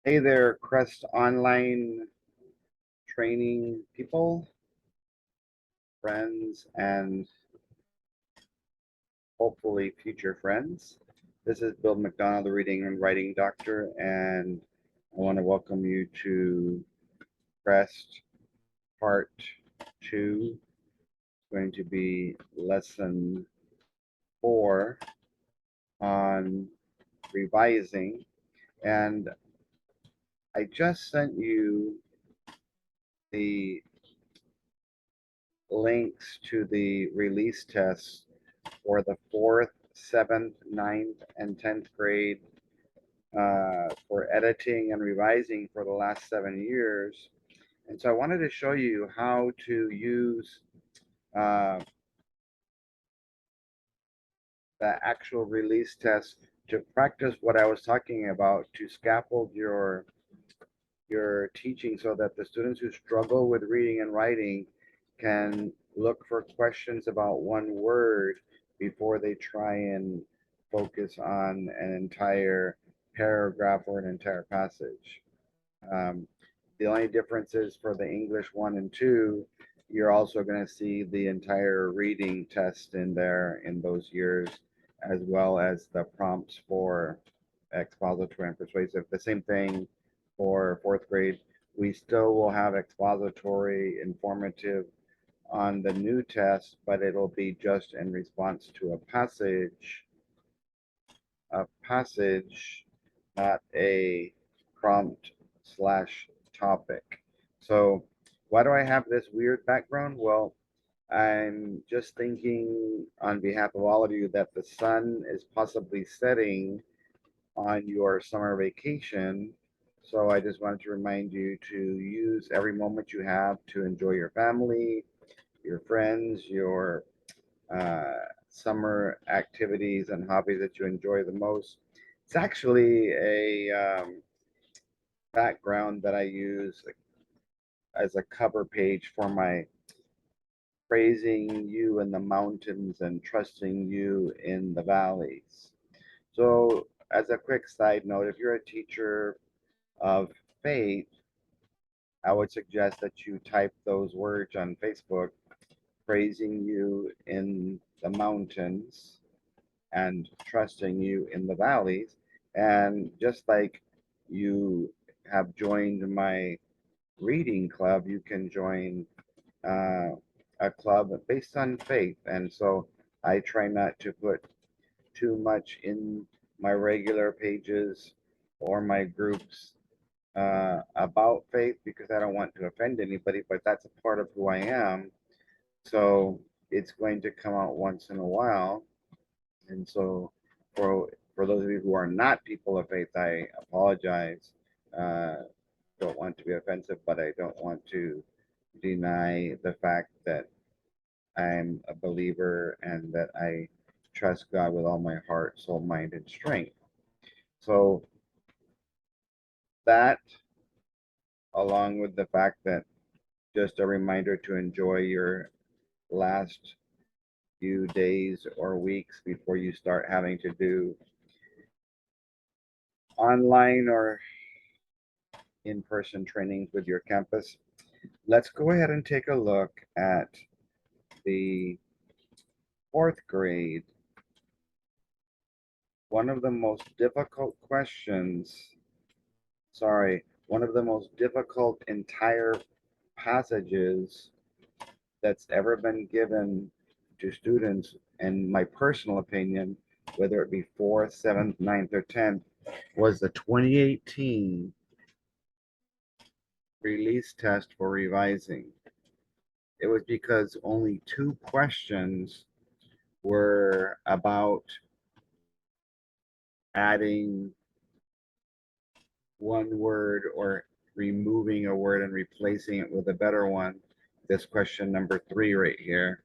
Hey there, CREST online training people, friends, and hopefully future friends. This is Bill MacDonald, the reading and writing doctor, and I want to welcome you to CREST Part 2. It's going to be Lesson 4 on revising. And I just sent you the links to the release tests for the 4th, 7th, 9th, and 10th grade for editing and revising for the last 7 years. And so I wanted to show you how to use uh, the actual release test to practice what I was talking about to scaffold your teaching so that the students who struggle with reading and writing can look for questions about one word before they try and focus on an entire paragraph or an entire passage. Um, the only difference is for the English 1 and 2, you're also going to see the entire reading test in there in those years, as well as the prompts for expository and persuasive. The same thing for 4th grade. We still will have expository, informative on the new test, but it'll be just in response to a passage, not a prompt slash topic. So why do I have this weird background? Well, I'm just thinking on behalf of all of you that the sun is possibly setting on your summer vacation. So I just wanted to remind you to use every moment you have to enjoy your family, your friends, your uh, summer activities and hobbies that you enjoy the most. It's actually a background that I use as a cover page for my praising you in the mountains and trusting you in the valleys. So, as a quick side note, if you're a teacher of faith, I would suggest that you type those words on Facebook, praising you in the mountains and trusting you in the valleys. And just like you have joined my reading club, you can join uh, a club based on faith. And so I try not to put too much in my regular pages or my groups about faith because I don't want to offend anybody, but that's a part of who I am. So it's going to come out once in a while. And so for those of you who are not people of faith, I apologize. Uh, don't want to be offensive, but I don't want to deny the fact that I'm a believer and that I trust God with all my heart, soul, mind, and strength. So that, along with the fact that just a reminder to enjoy your last few days or weeks before you start having to do online or in-person trainings with your campus. Let's go ahead and take a look at the 4th grade. One of the most difficult questions, one of the most difficult entire passages that's ever been given to students, in my personal opinion, whether it be 4th, 7th, 9th, or 10th, was the 2018 release test for revising. It was because only 2 questions were about adding one word or removing a word and replacing it with a better one. This question number 3 right here,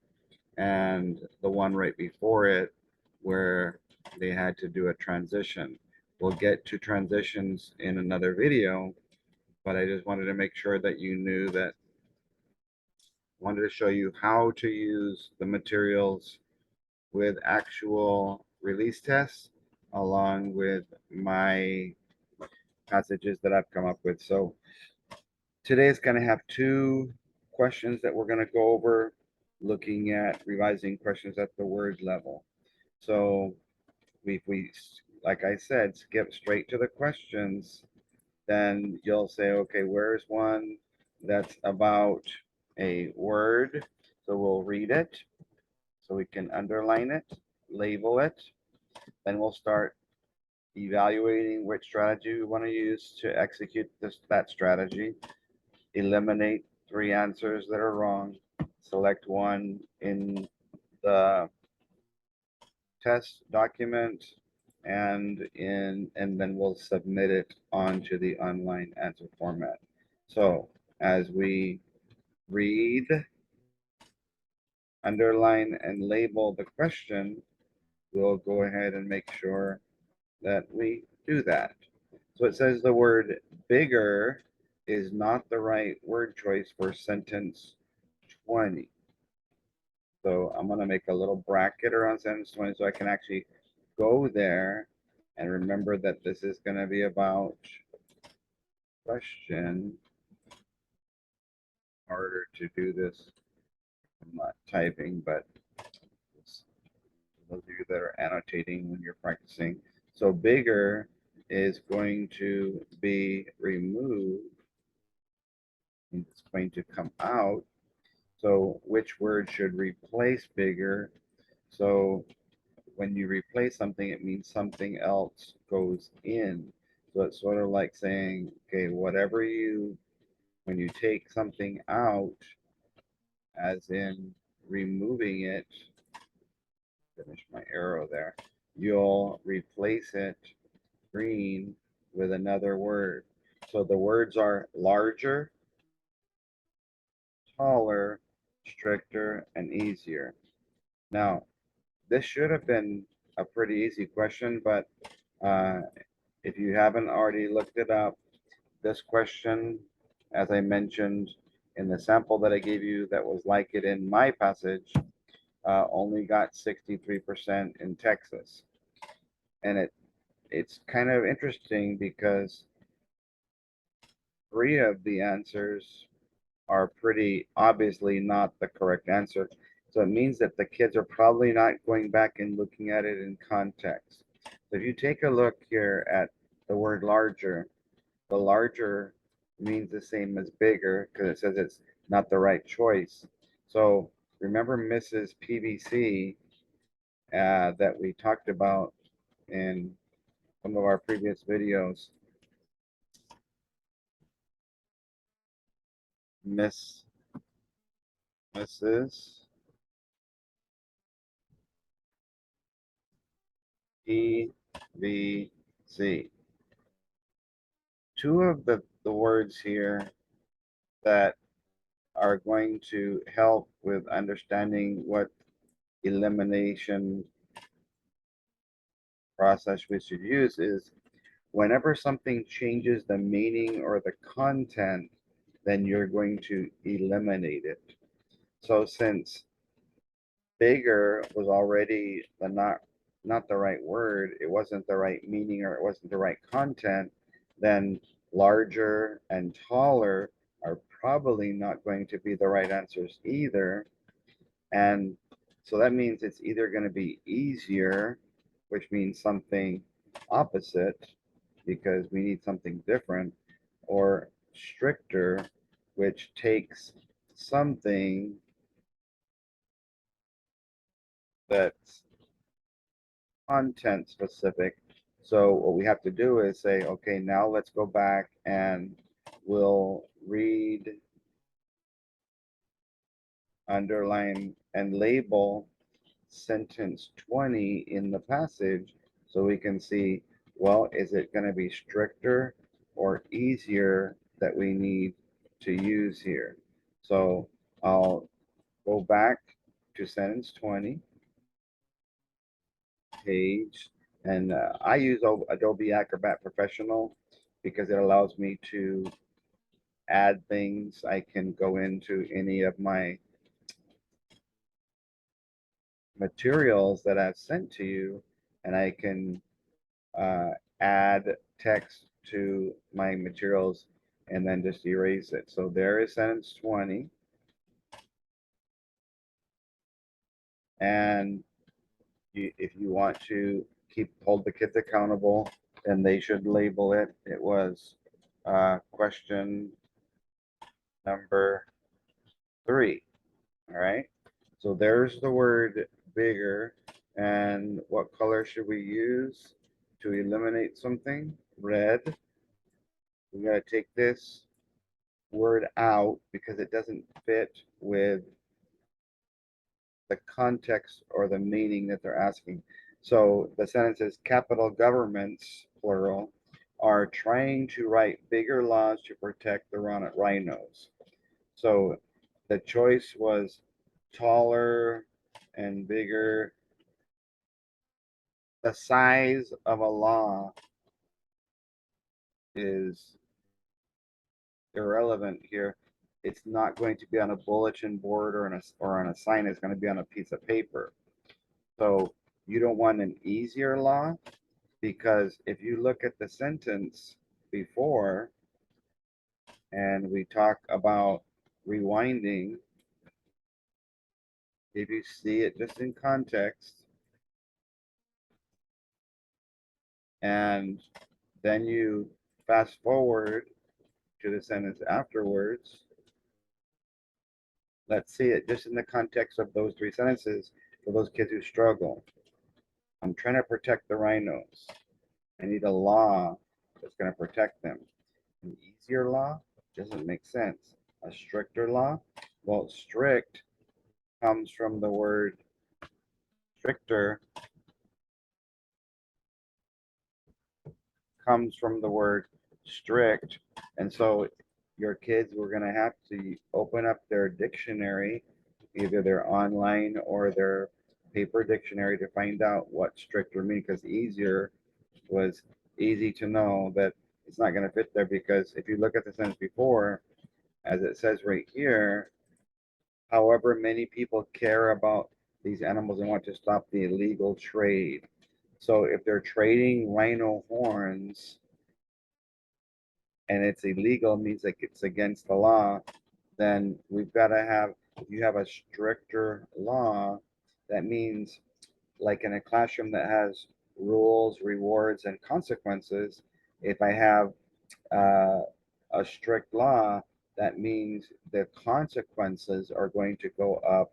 and the one right before it where they had to do a transition. We'll get to transitions in another video, but I just wanted to make sure that you knew that. Wanted to show you how to use the materials with actual release tests along with my passages that I've come up with. So today is going to have two questions that we're going to go over, looking at revising questions at the word level. So we like I said, skip straight to the questions, then you'll say, okay, where's one that's about a word? So we'll read it so we can underline it, label it. Then we'll start evaluating which strategy we want to use to execute that strategy. Eliminate three answers that are wrong. Select one in the test document and then we'll submit it onto the online answer format. So as we read, underline, and label the question, we'll go ahead and make sure that we do that. So it says the word bigger is not the right word choice for sentence 20. So I'm going to make a little bracket around sentence 20 so I can actually go there and remember that this is going to be about question. Harder to do this. I'm not typing, but those of you that are annotating when you're practicing. So bigger is going to be removed. It's going to come out. So which word should replace bigger? So when you replace something, it means something else goes in. So it's sort of like saying, okay, when you take something out, as in removing it, finish my arrow there, you'll replace it, green, with another word. So the words are larger, taller, stricter, and easier. Now, this should have been a pretty easy question, but uh, if you haven't already looked it up, this question, as I mentioned in the sample that I gave you that was like it in my passage, only got 63% in Texas. And it's kind of interesting because three of the answers are pretty obviously not the correct answer. So it means that the kids are probably not going back and looking at it in context. So if you take a look here at the word larger, the larger means the same as bigger because it says it's not the right choice. So remember Mrs. PVC that we talked about in some of our previous videos. Mrs. PVC. Two of the words here that are going to help with understanding what elimination process we should use is whenever something changes the meaning or the content, then you're going to eliminate it. So since bigger was already not the right word, it wasn't the right meaning or it wasn't the right content, then larger and taller are probably not going to be the right answers either. And so that means it's either going to be easier, which means something opposite because we need something different, or stricter, which takes something that's content specific. So what we have to do is say, okay, now let's go back and we'll read, underline, and label sentence 20 in the passage so we can see, well, is it going to be stricter or easier that we need to use here? So I'll go back to sentence 20, page, and I use Adobe Acrobat Professional because it allows me to add things. I can go into any of my materials that I've sent to you and I can add text to my materials and then just erase it. So there is sentence 20. And if you want to hold the kids accountable, then they should label it. It was question number 3. All right. So there's the word bigger. And what color should we use to eliminate something? Red. We got to take this word out because it doesn't fit with the context or the meaning that they're asking. So the sentence is capital governments, plural, are trying to write bigger laws to protect the rhinos. So the choice was taller and bigger. The size of a law is irrelevant here. It's not going to be on a bulletin board or on a sign. It's going to be on a piece of paper. So you don't want an easier law, because if you look at the sentence before and we talk about rewinding, if you see it just in context and then you fast forward to the sentence afterwards, let's see it just in the context of those 3 sentences for those kids who struggle. I'm trying to protect the rhinos. I need a law that's going to protect them. An easier law doesn't make sense. A stricter law? Well, strict comes from the word stricter, comes from the word strict. And so your kids were going to have to open up their dictionary, either their online or their paper dictionary, to find out what stricter means, because easier was easy to know that it's not going to fit there, because if you look at the sentence before, as it says right here, however, many people care about these animals and want to stop the illegal trade. So if they're trading rhino horns and it's illegal, means like it's against the law, then we've got to have, if you have a stricter law, that means like in a classroom that has rules, rewards, and consequences, if I have a strict law, that means the consequences are going to go up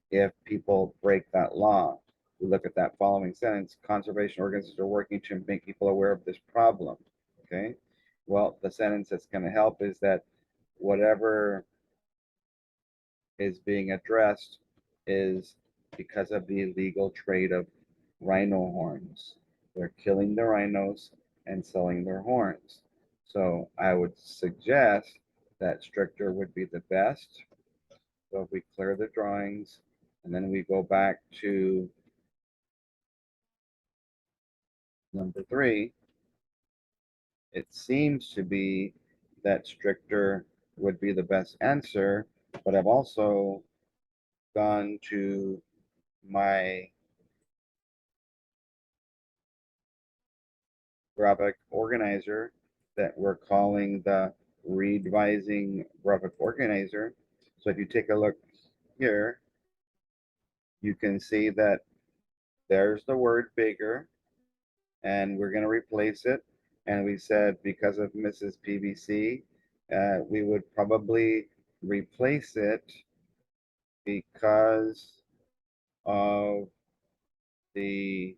if people break that law. We look at that following sentence: conservation organizations are working to make people aware of this problem. Okay. Well, the sentence that's going to help is that whatever is being addressed is because of the illegal trade of rhino horns. They're killing the rhinos and selling their horns. So I would suggest that stricter would be the best. So if we clear the drawings and then we go back to number 3, it seems to be that stricter would be the best answer, but I've also gone to my graphic organizer that we're calling the revising graphic organizer. So if you take a look here, you can see that there's the word bigger, and we're going to replace it. And we said because of Mrs. PVC, we would probably replace it because of the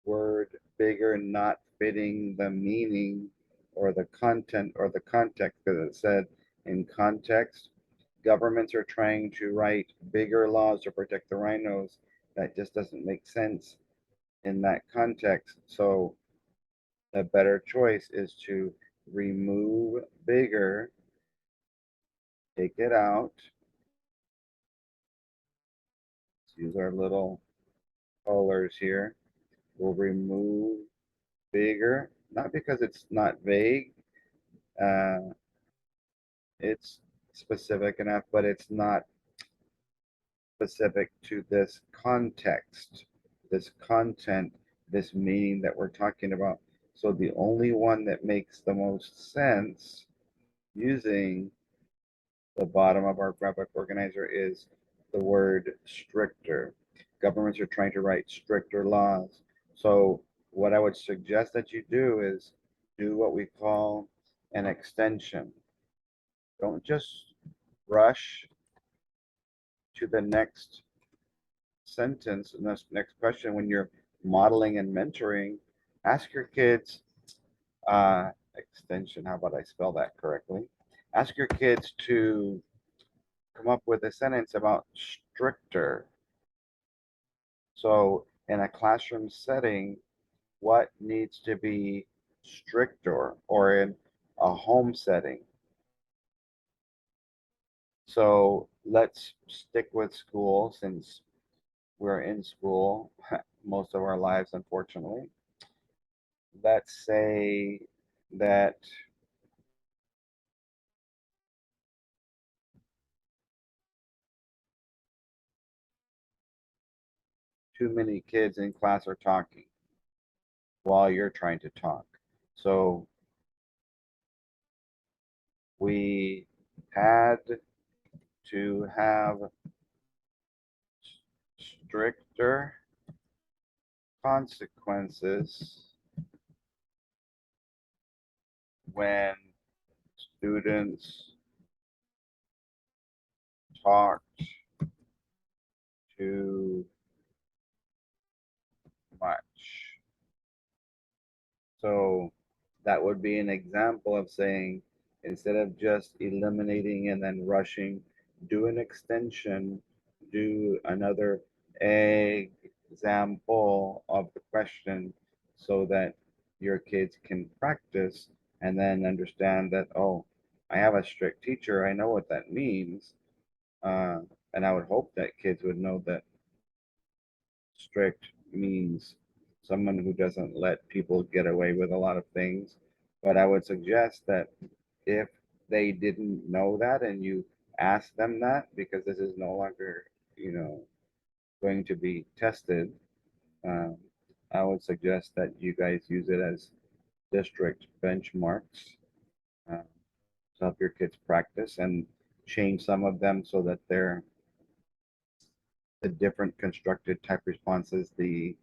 word bigger not fitting the meaning or the content or the context, because it said in context, governments are trying to write bigger laws to protect the rhinos. That just doesn't make sense in that context. So the better choice is to remove bigger, take it out. Let's use our little colors here. We'll remove bigger, not because it's not vague. Uh, it's specific enough, but it's not specific to this context, this content. this meaning that we're talking about. So the only one that makes the most sense using the bottom of our graphic organizer is the word stricter. Governments are trying to write stricter laws. So what I would suggest that you do is do what we call an extension. Don't just rush to the next sentence and this next question when you're modeling and mentoring. Ask your kids, extension, how about I spell that correctly? Ask your kids to come up with a sentence about stricter. So in a classroom setting, what needs to be stricter, or in a home setting? So let's stick with school since we're in school most of our lives, unfortunately. Let's say that too many kids in class are talking while you're trying to talk. So we had to have stricter consequences when students talked too much. So that would be an example of saying, instead of just eliminating and then rushing, do an extension, do another example of the question so that your kids can practice and then understand that, oh, I have a strict teacher. I know what that means. Uh, and I would hope that kids would know that strict means someone who doesn't let people get away with a lot of things. But I would suggest that if they didn't know that and you ask them that, because this is no longer, going to be tested, um, I would suggest that you guys use it as district benchmarks uh, to help your kids practice and change some of them so that they're the different constructed type responses, the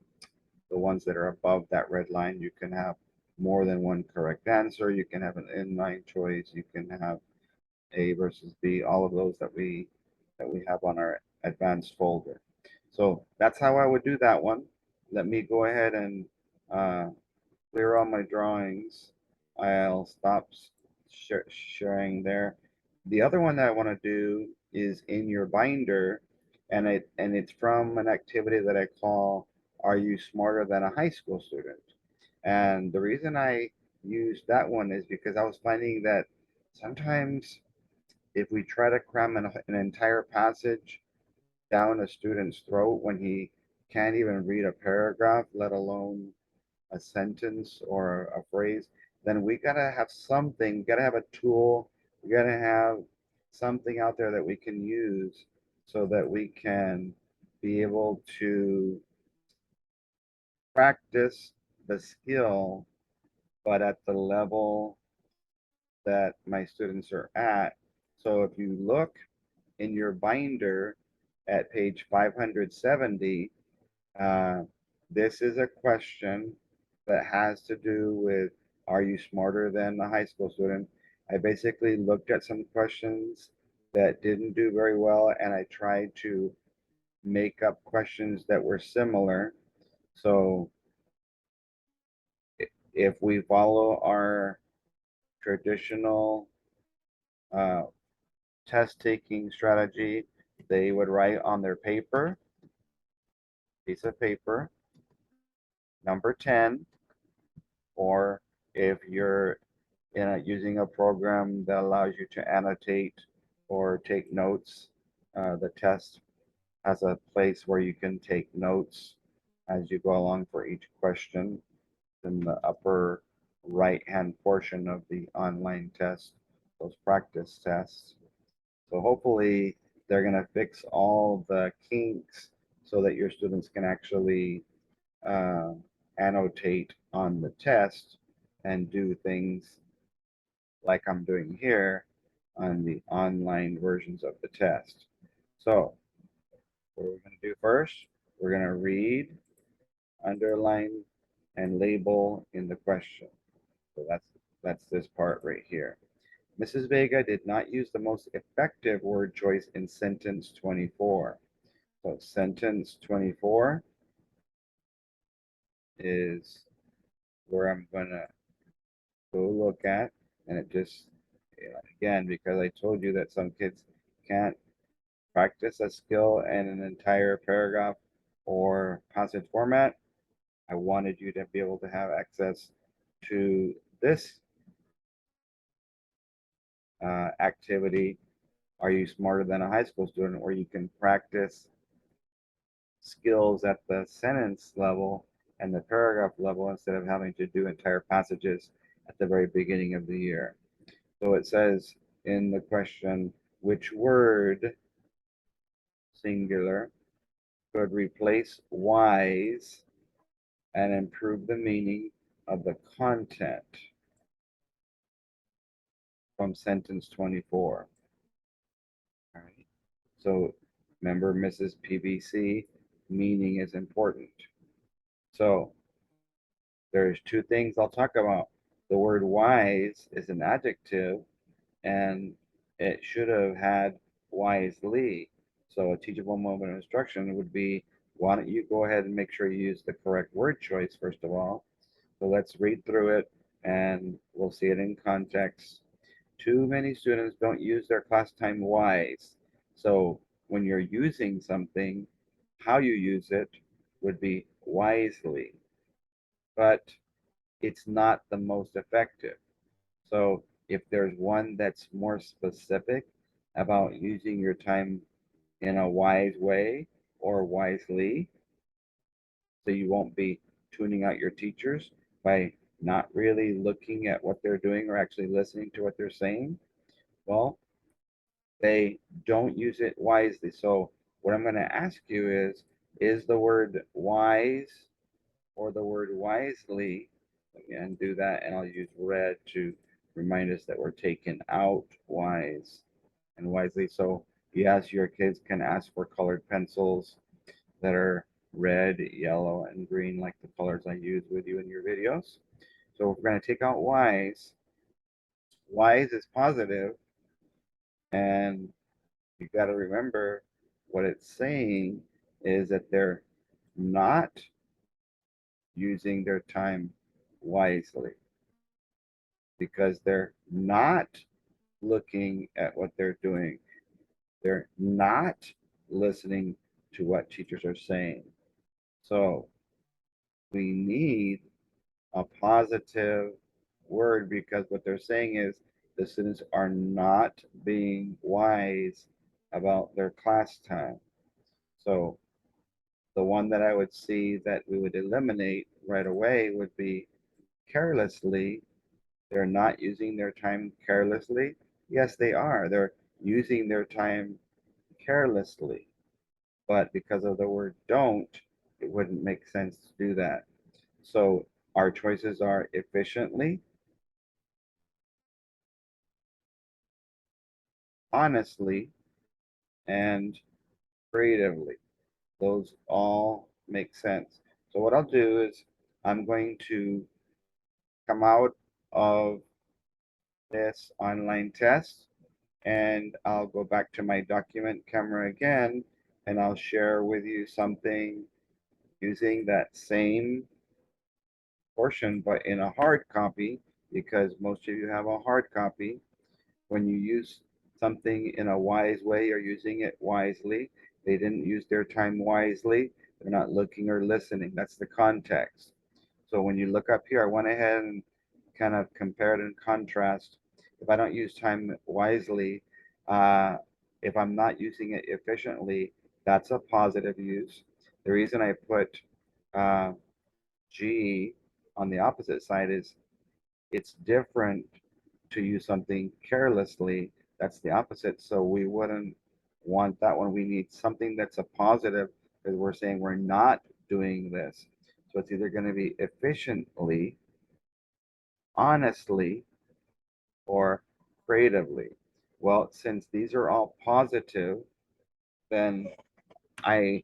ones that are above that red line, you can have more than one correct answer. You can have an inline choice. You can have A versus B, all of those that we have on our advanced folder. So that's how I would do that one. Let me go ahead and uh, clear all my drawings. I'll stop sharing there. The other one that I want to do is in your binder, and it's from an activity that I call "Are You Smarter Than a High School Student?" And the reason I used that one is because I was finding that sometimes if we try to cram an entire passage down a student's throat when he can't even read a paragraph, let alone a sentence or a phrase, then we gotta have something, we gotta have a tool, we gotta have something out there that we can use so that we can be able to practice the skill, but at the level that my students are at. So if you look in your binder at page 570, Uh, this is a question that has to do with, are you smarter than a high school student? I basically looked at some questions that didn't do very well and I tried to make up questions that were similar. So if we follow our traditional uh, test taking strategy, they would write on their piece of paper, number 10, or if you're using a program that allows you to annotate or take notes. The test has a place where you can take notes as you go along for each question in the upper right hand portion of the online test, those practice tests. So hopefully they're going to fix all the kinks so that your students can actually uh, annotate on the test and do things like I'm doing here on the online versions of the test. So what we're going to do first, we're going to read, underline, and label in the question. So that's this part right here. Mrs. Vega did not use the most effective word choice in sentence 24. So sentence 24 is where I'm gonna go look at, and it just, again, because I told you that some kids can't practice a skill in an entire paragraph or passage format, I wanted you to be able to have access to this activity. Are you smarter than a high school student? Where you can practice skills at the sentence level and the paragraph level instead of having to do entire passages at the very beginning of the year. So it says in the question, which word, singular, could replace wise and improve the meaning of the content from sentence 24? All right. So remember, Mrs. PBC, meaning is important. So there's two things I'll talk about. The word wise is an adjective, and it should have had wisely. So a teachable moment of instruction would be, why don't you go ahead and make sure you use the correct word choice, first of all. So let's read through it, and we'll see it in context. Too many students don't use their class time wise. So when you're using something, how you use it would be wisely, but it's not the most effective. So if there's one that's more specific about using your time in a wise way or wisely, so you won't be tuning out your teachers by not really looking at what they're doing or actually listening to what they're saying, well, they don't use it wisely. So what I'm going to ask you is the word wise or the word wisely? Let me undo that, and I'll use red to remind us that we're taking out wise and wisely. So yes, your kids can ask for colored pencils that are red, yellow, and green, like the colors I use with you in your videos. So we're going to take out wise. Wise is positive, and you got to remember what it's saying is that they're not using their time wisely because they're not looking at what they're doing. They're not listening to what teachers are saying. So we need a positive word because what they're saying is the students are not being wise about their class time. So the one that I would see that we would eliminate right away would be carelessly. They're not using their time carelessly. Yes, they are. They're using their time carelessly. But because of the word don't, it wouldn't make sense to do that. So our choices are efficiently, honestly, and creatively. Those all make sense. So what I'll do is I'm going to come out of this online test and I'll go back to my document camera again and I'll share with you something using that same portion but in a hard copy because most of you have a hard copy. When you use something in a wise way, you're using it wisely. They didn't use their time wisely. They're not looking or listening. That's the context. So when you look up here, I went ahead and kind of compared and contrast. If I don't use time wisely, uh, if I'm not using it efficiently, that's a positive use. The reason I put uh, G on the opposite side is it's different to use something carelessly. That's the opposite. So we wouldn't want that one. We need something that's a positive because we're saying we're not doing this. So it's either going to be efficiently, honestly, or creatively. Well, since these are all positive, then I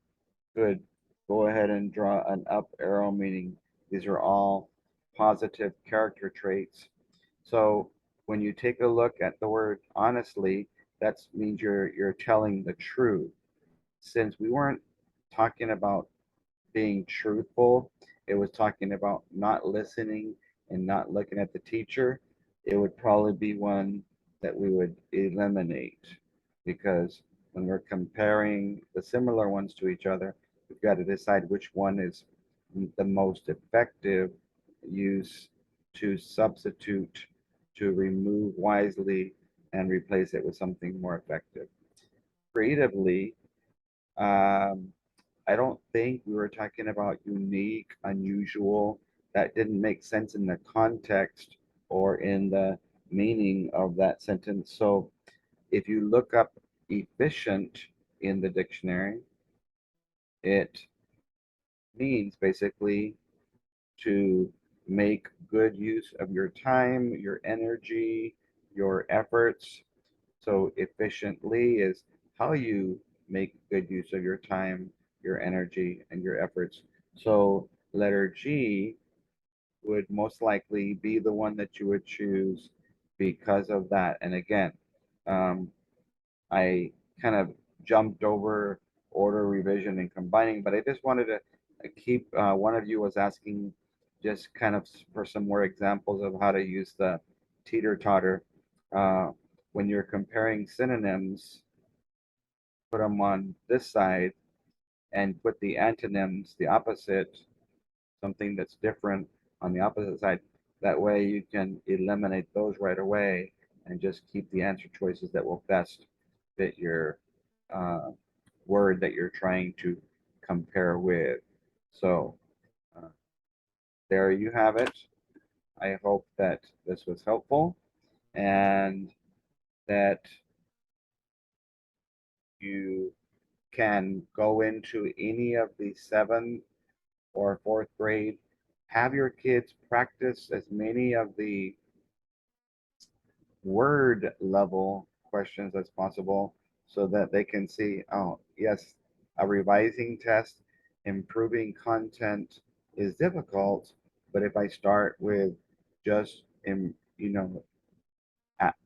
could go ahead and draw an up arrow, meaning these are all positive character traits. So when you take a look at the word honestly, that means you're telling the truth. Since we weren't talking about being truthful, it was talking about not listening and not looking at the teacher, it would probably be one that we would eliminate because when we're comparing the similar ones to each other, we've got to decide which one is the most effective use to substitute, to remove wisely, and replace it with something more effective. Creatively, um, I don't think we were talking about unique, unusual. That didn't make sense in the context or in the meaning of that sentence. So if you look up efficient in the dictionary, it means basically to make good use of your time, your energy, your efforts. So efficiently is how you make good use of your time, your energy, and your efforts. So letter G would most likely be the one that you would choose because of that. And again, um, I kind of jumped over order, revision, and combining, but I just wanted to keep, one of you was asking just kind of for some more examples of how to use the teeter-totter. Uh, when you're comparing synonyms, put them on this side and put the antonyms, the opposite, something that's different on the opposite side. That way you can eliminate those right away and just keep the answer choices that will best fit your uh, word that you're trying to compare with. So uh, there you have it. I hope that this was helpful and that you can go into any of the 7th or 4th grade, have your kids practice as many of the word level questions as possible so that they can see, oh, yes, a revising test, improving content is difficult, but if I start with just,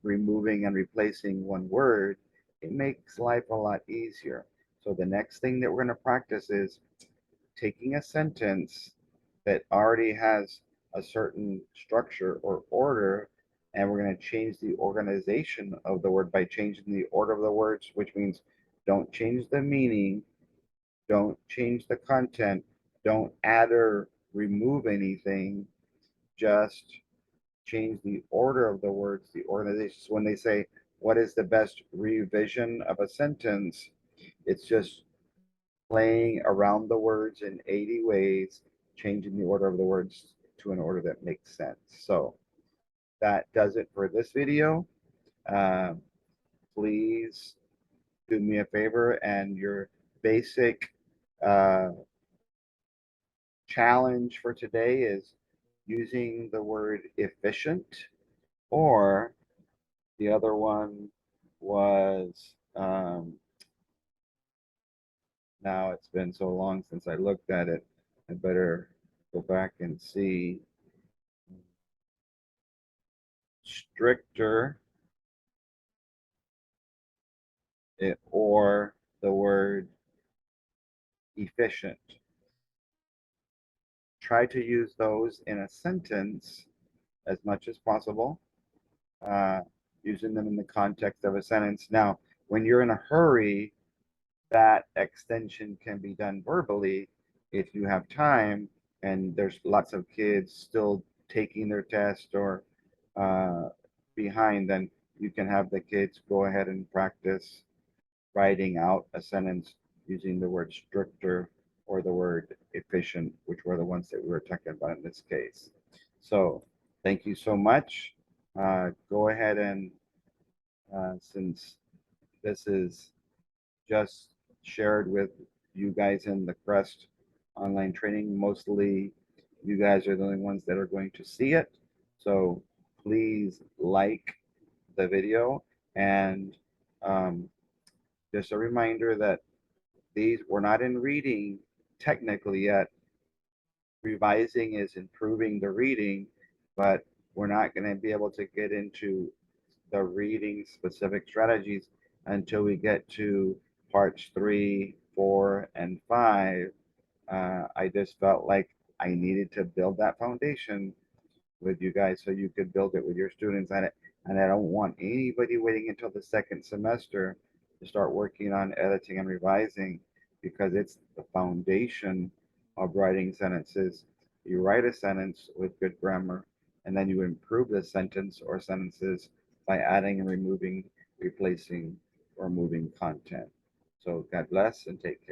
removing and replacing one word, it makes life a lot easier. So the next thing that we're going to practice is taking a sentence that already has a certain structure or order, and we're going to change the organization of the word by changing the order of the words, which means don't change the meaning, don't change the content, don't add or remove anything, just change the order of the words, the organization. So when they say, what is the best revision of a sentence? It's just playing around the words in 80 ways, changing the order of the words to an order that makes sense. So that does it for this video. Uh, please do me a favor, and your basic uh, challenge for today is using the word efficient, or the other one was, now it's been so long since I looked at it, I better go back and see. Stricter, or the word efficient. Try to use those in a sentence as much as possible, uh, using them in the context of a sentence. Now, when you're in a hurry, that extension can be done verbally if you have time and there's lots of kids still taking their test or uh, behind, then you can have the kids go ahead and practice writing out a sentence using the word stricter or the word efficient, which were the ones that we were talking about in this case. So thank you so much. Go ahead and since this is just shared with you guys in the CREST online training. Mostly you guys are the only ones that are going to see it. So please like the video, and um, just a reminder that these we're not in reading technically yet. Revising is improving the reading, but we're not going to be able to get into the reading specific strategies until we get to parts 3, 4, and 5. I just felt like I needed to build that foundation with you guys so you could build it with your students. And I don't want anybody waiting until the second semester to start working on editing and revising, because it's the foundation of writing sentences. You write a sentence with good grammar, and then you improve the sentence or sentences by adding and removing, replacing, or moving content. So God bless and take care.